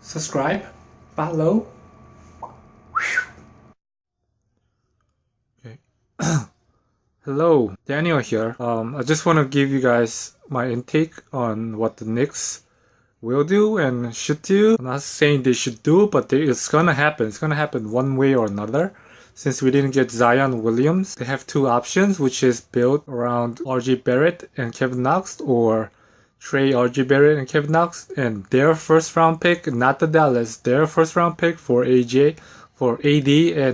subscribe, follow. Okay. Hello, Daniel here. I just want to give you guys my intake on what the Knicks will do and should do. I'm not saying they should do, but it's gonna happen. It's gonna happen one way or another. Since we didn't get Zion Williams, they have two options, which is built around RJ Barrett and Kevin Knox, or trade RJ Barrett and Kevin Knox and their first round pick, not the Dallas, their first round pick for AD and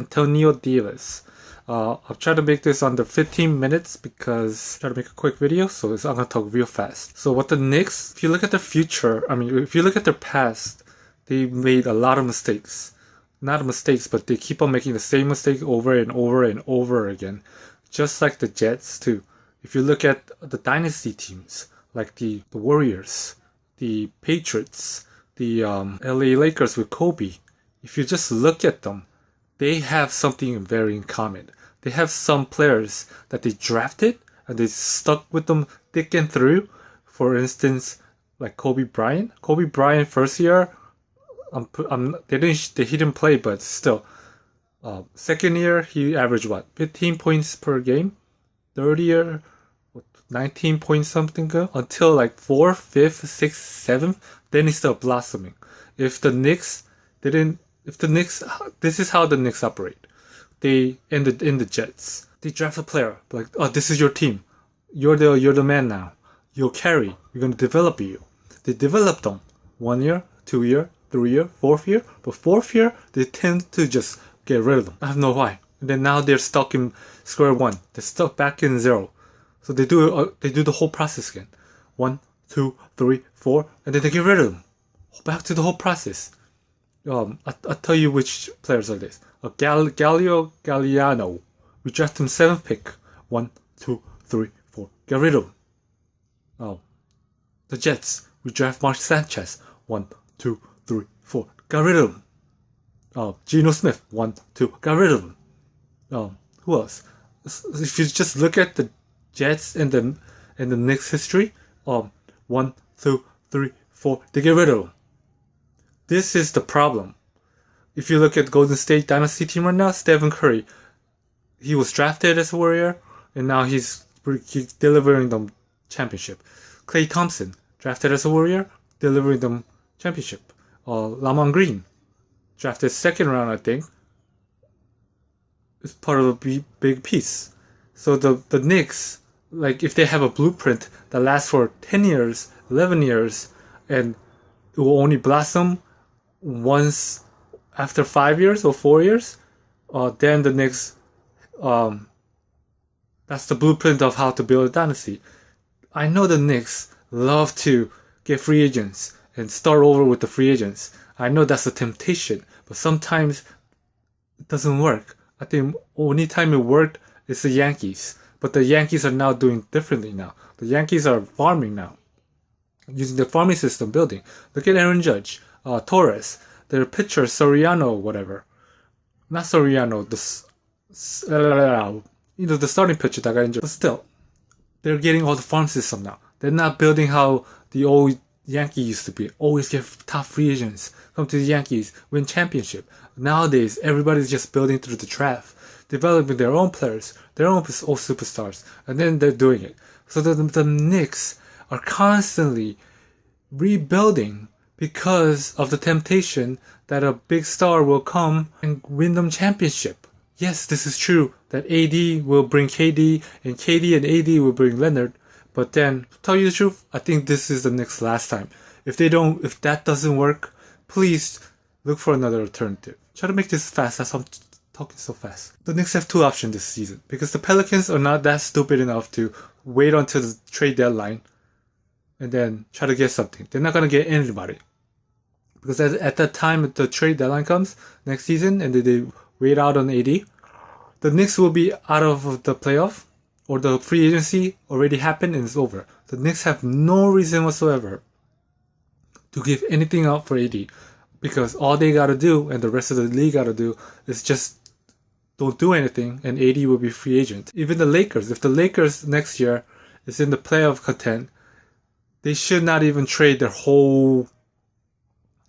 Antonio Davis. I'll try to make this under 15 minutes because I'm trying to make a quick video, so I'm gonna talk real fast. So what the Knicks, if you look at their future, if you look at their past, they made a lot of mistakes. Not mistakes, but they keep on making the same mistake over and over and over again. Just like the Jets too. If you look at the Dynasty teams, like the Warriors, the Patriots, the LA Lakers with Kobe, if you just look at them, they have something very in common. They have some players that they drafted and they stuck with them thick and through. For instance, like Kobe Bryant. Kobe Bryant first year, he didn't play, but still. Second year, he averaged what? 15 points per game. Third year, 19 points something until like 4th, 5th, 6th, 7th. Then he started blossoming. This is how the Knicks operate. They in the Jets, they draft a player like, oh, this is your team. You're the man now. You'll carry. We're gonna develop you. They develop them 1 year, 2 year, 3 year, 4th year. But 4th year, they tend to just get rid of them. I don't know why. And then now they're stuck in square one. They're stuck back in 0. So they do the whole process again. 1, 2, 3, 4, and then they get rid of them. Back to the whole process. I'll tell you which players are this. Galliano. We draft him 7th pick. 1, 2, 3, 4. Get rid of him. The Jets. We draft Mark Sanchez. 1, 2, 3, 4. Got rid of him. Geno Smith. 1, 2. Got rid of him. Who else? If you just look at the Jets and the Knicks history, 1, 2, 3, 4. They get rid of him. This is the problem. If you look at Golden State Dynasty team right now, Stephen Curry, he was drafted as a Warrior, and now he's delivering them championship. Klay Thompson, drafted as a Warrior, delivering them championship. Lamont Green, drafted 2nd round, I think, is part of a big piece. So the Knicks, like if they have a blueprint that lasts for 10 years, 11 years, and it will only blossom once after 5 years or 4 years, then the Knicks, that's the blueprint of how to build a dynasty. I know the Knicks love to get free agents and start over with the free agents. I know that's a temptation, but sometimes it doesn't work. I think only time it worked is the Yankees. But the Yankees are now doing differently now. The Yankees are farming now, using the farming system building. Look at Aaron Judge, Torres, their pitcher, Soriano, whatever. Not Soriano, the starting pitcher that got injured. But still, they're getting all the farm system now. They're not building how the old Yankee used to be. Always get top free agents, come to the Yankees, win championship. Nowadays, everybody's just building through the draft, developing their own players, their own superstars, and then they're doing it. So the Knicks are constantly rebuilding because of the temptation that a big star will come and win them championship. Yes, this is true that AD will bring KD and KD and AD will bring Leonard. But then, to tell you the truth, I think this is the Knicks' last time. If that doesn't work, please look for another alternative. Try to make this fast. That's why I'm talking so fast. The Knicks have two options this season because the Pelicans are not that stupid enough to wait until the trade deadline and then try to get something. They're not gonna get anybody because at that time the trade deadline comes next season and they wait out on AD, the Knicks will be out of the playoff or the free agency already happened and it's over. The Knicks have no reason whatsoever to give anything up for AD because all they gotta do and the rest of the league gotta do is just don't do anything and AD will be free agent. Even the Lakers, if the Lakers next year is in the playoff content, they should not even trade their whole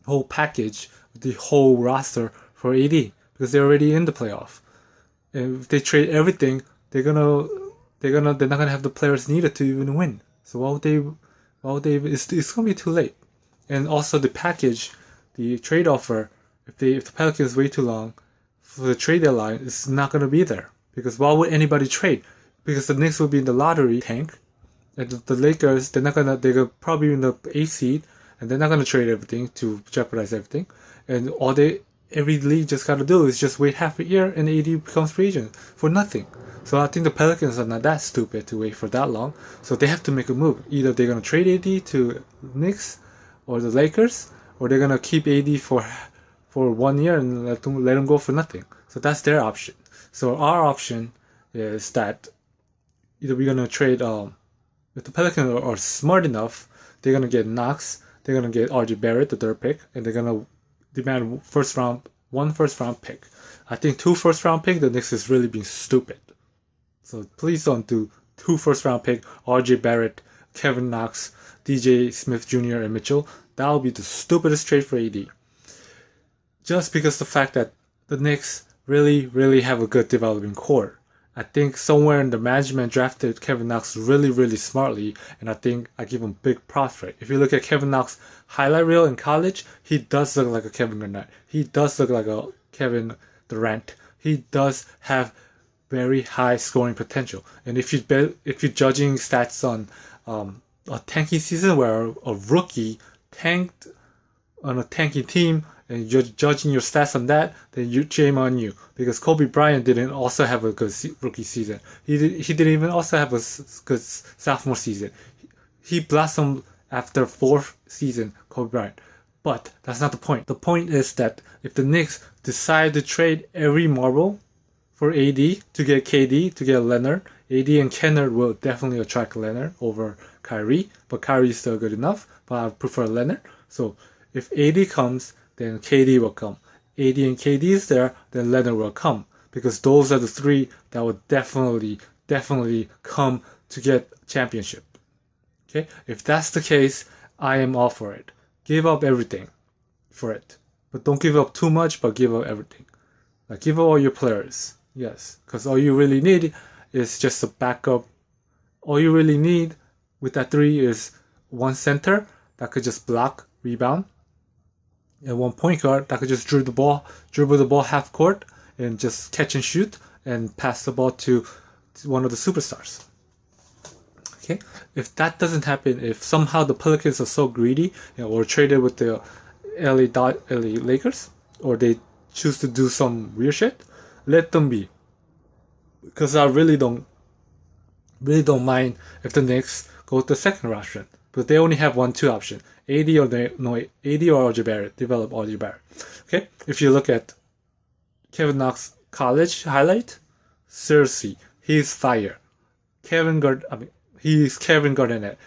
whole package, the whole roster for AD because they're already in the playoff. And if they trade everything, they're not gonna have the players needed to even win. So why would they? It's gonna be too late. And also the package, the trade offer, if the Pelicans wait too long for the trade deadline, it's not gonna be there. Because why would anybody trade? Because the Knicks will be in the lottery tank, and the Lakers they're probably in the 8th seed, and they're not gonna trade everything to jeopardize everything. And every league just gotta do is just wait half a year and AD becomes free agent for nothing. So I think the Pelicans are not that stupid to wait for that long. So they have to make a move. Either they're gonna trade AD to Knicks or the Lakers, or they're gonna keep AD for 1 year and let them go for nothing. So that's their option. So our option is that either we're gonna trade. If the Pelicans are smart enough, they're gonna get Knox. They're gonna get RJ Barrett, the third pick, and they're gonna demand one first round pick. I think 2 first round pick. The Knicks is really being stupid. So please don't do 2 first round pick, RJ Barrett, Kevin Knox, DJ Smith Jr. and Mitchell. That will be the stupidest trade for AD. Just because the fact that the Knicks really, really have a good developing core. I think somewhere in the management drafted Kevin Knox really, really smartly, and I think I give him big props for it. If you look at Kevin Knox highlight reel in college, he does look like a Kevin Garnett. He does look like a Kevin Durant. He does have very high scoring potential. And if you're judging stats on a tanking season where a rookie tanked on a tanking team, and you're judging your stats on that, then shame on you. Because Kobe Bryant didn't also have a good rookie season. He didn't even also have a good sophomore season. He blossomed after 4th season, Kobe Bryant. But that's not the point. The point is that if the Knicks decide to trade every marble for AD to get KD, to get Leonard, AD and Kennard will definitely attract Leonard over Kyrie. But Kyrie is still good enough, but I prefer Leonard. So if AD comes, then KD will come. AD and KD is there, then Leonard will come. Because those are the 3 that will definitely come to get championship. Okay? If that's the case, I am all for it. Give up everything for it. But don't give up too much, but give up everything. Like, give up all your players. Yes. Because all you really need is just a backup. All you really need with that 3 is one center that could just block, rebound, and one point guard that could just dribble the ball half court and just catch and shoot and pass the ball to one of the superstars. Okay, if that doesn't happen, if somehow the Pelicans are so greedy, or traded with the LA Lakers, or they choose to do some weird shit, let them be. Because I really don't mind if the Knicks go to the second option. But they only have 1-2 option. AD or RJ Barrett. Develop RJ Barrett. Okay? If you look at Kevin Knox college highlight, seriously, he's fire. He's Kevin Garnett.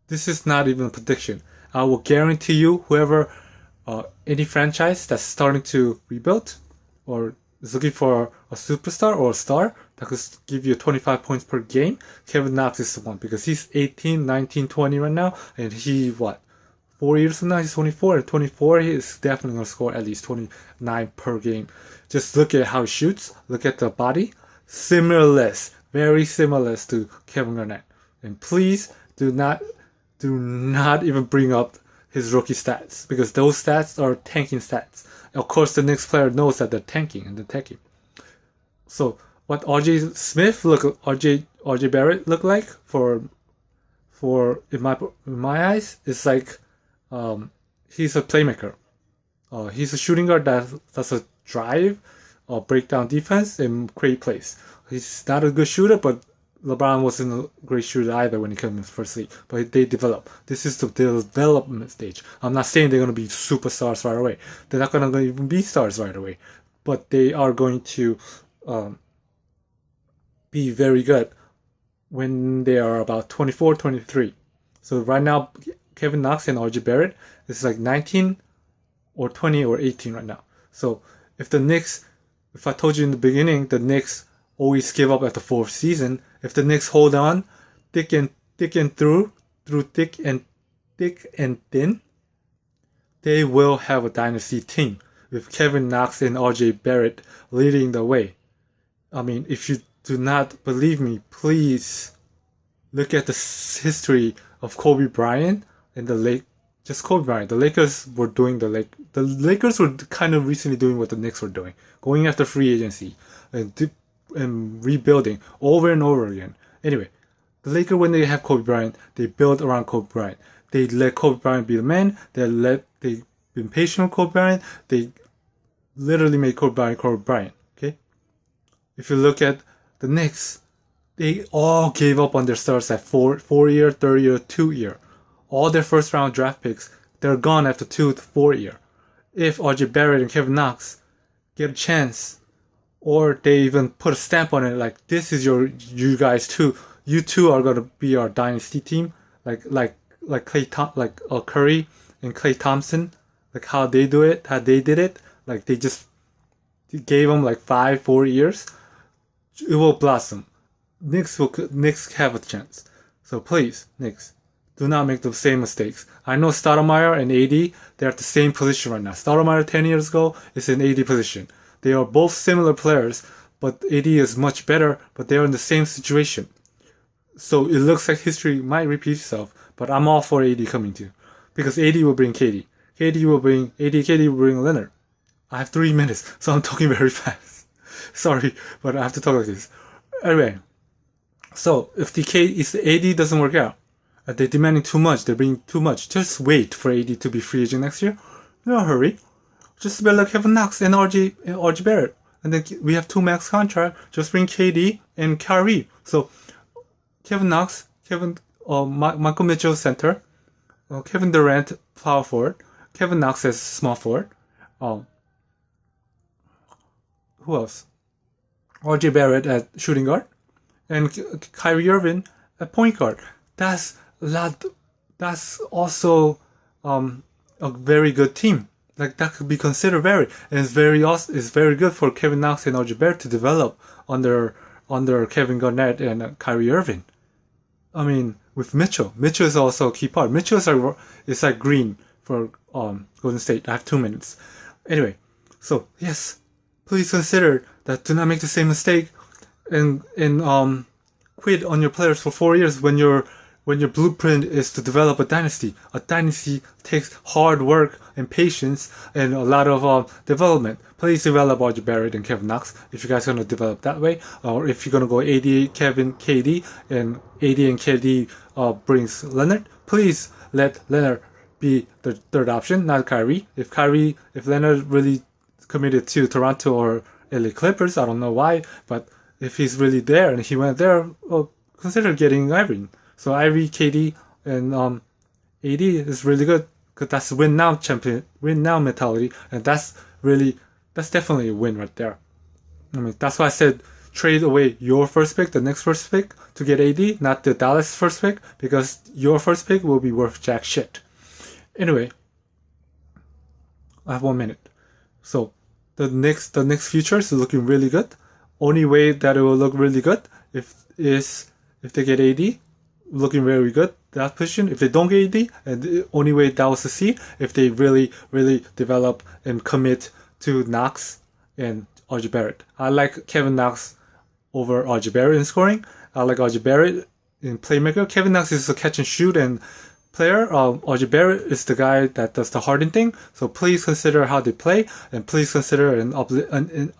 This is not even a prediction. I will guarantee you, whoever, any franchise that's starting to rebuild or is looking for a superstar or a star that could give you 25 points per game, Kevin Knox is the one, because he's 18, 19, 20 right now, and 4 years from now he's 24, and 24 he is definitely going to score at least 29 per game. Just look at how he shoots, look at the body, very similar to Kevin Garnett. And please do not even bring up his rookie stats, because those stats are tanking stats. Of course, the next player knows that they're tanking. So what RJ Barrett look like for in my eyes is like he's a playmaker. He's a shooting guard that does a drive, break down defense, and create plays. He's not a good shooter, but LeBron wasn't a great shooter either when he came in the first league. But they develop. This is the development stage. I'm not saying they're going to be superstars right away. They're not going to even be stars right away. But they are going to be very good when they are about 24, 23. So right now, Kevin Knox and RJ Barrett is like 19 or 20 or 18 right now. So if I told you in the beginning, the Knicks always give up at the 4th season. If the Knicks hold on through thick and thin, they will have a dynasty team with Kevin Knox and RJ Barrett leading the way. I mean, if you do not believe me, please look at the history of Kobe Bryant and just Kobe Bryant. The Lakers were doing the Lakers were kind of recently doing what the Knicks were doing, going after free agency and rebuilding over and over again. Anyway, the Lakers, when they have Kobe Bryant, they build around Kobe Bryant. They let Kobe Bryant be the man. They've been patient with Kobe Bryant. They literally made Kobe Bryant Kobe Bryant. Okay, if you look at the Knicks, they all gave up on their stars at 4-year, 3-year, 2-year. All their first round draft picks, they're gone after 2 to 4 year. If RJ Barrett and Kevin Knox get a chance, or they even put a stamp on it, like this is you guys too. You two are gonna be our dynasty team, like Curry and Klay Thompson, like how they did it. Like they just gave them like 4 years. It will blossom. Knicks have a chance. So please, Knicks, do not make the same mistakes. I know Stoudemire and AD, they're at the same position right now. Stoudemire 10 years ago is in AD position. They are both similar players, but AD is much better, but they're in the same situation. So it looks like history might repeat itself, but I'm all for AD coming too. Because AD will bring KD. KD will bring Leonard. I have 3 minutes, so I'm talking very fast. Sorry, but I have to talk like this. Anyway, so if the AD doesn't work out, they're demanding too much, they're bringing too much, just wait for AD to be free agent next year. No hurry. Just be like Kevin Knox and RJ Barrett. And then we have 2 max contract, just bring KD and Kyrie. So Kevin Knox, Michael Mitchell center, Kevin Durant power forward, Kevin Knox as small forward. Who else? RJ Barrett at shooting guard, and Kyrie Irving at point guard. That's also a very good team. Like that could be considered and it's very good for Kevin Knox and RJ Barrett to develop under Kevin Garnett and Kyrie Irving. I mean, with Mitchell is also a key part. Mitchell is like green for Golden State. I have 2 minutes. Anyway, so yes, please consider that. Do not make the same mistake and quit on your players for 4 years when your blueprint is to develop a dynasty. A dynasty takes hard work and patience and a lot of development. Please develop RJ Barrett and Kevin Knox if you guys are going to develop that way. Or if you're going to go AD, Kevin, KD, and AD and KD brings Leonard, please let Leonard be the third option, not Kyrie. If Leonard really committed to Toronto or LA Clippers, I don't know why, but if he's really there and he went there, well, consider getting Irving. So Ivy, KD, and AD is really good because that's win now mentality, and that's definitely a win right there. I mean, that's why I said trade away your first pick, the next first pick, to get AD, not the Dallas first pick, because your first pick will be worth jack shit. Anyway, I have 1 minute. So the Knicks future is looking really good. Only way that it will look really good if they get AD. Looking very good, that position. If they don't get AD, and the only way that will succeed if they really, really develop and commit to Knox and RJ Barrett. I like Kevin Knox over RJ Barrett in scoring. I like RJ Barrett in playmaker. Kevin Knox is a catch and shoot and player. RJ Barrett is the guy that does the hardened thing. So please consider how they play, and please consider and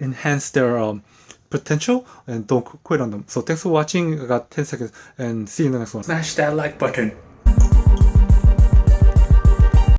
enhance their potential, and don't quit on them. So thanks for watching. I got 10 seconds, and see you in the next one. Smash that like button.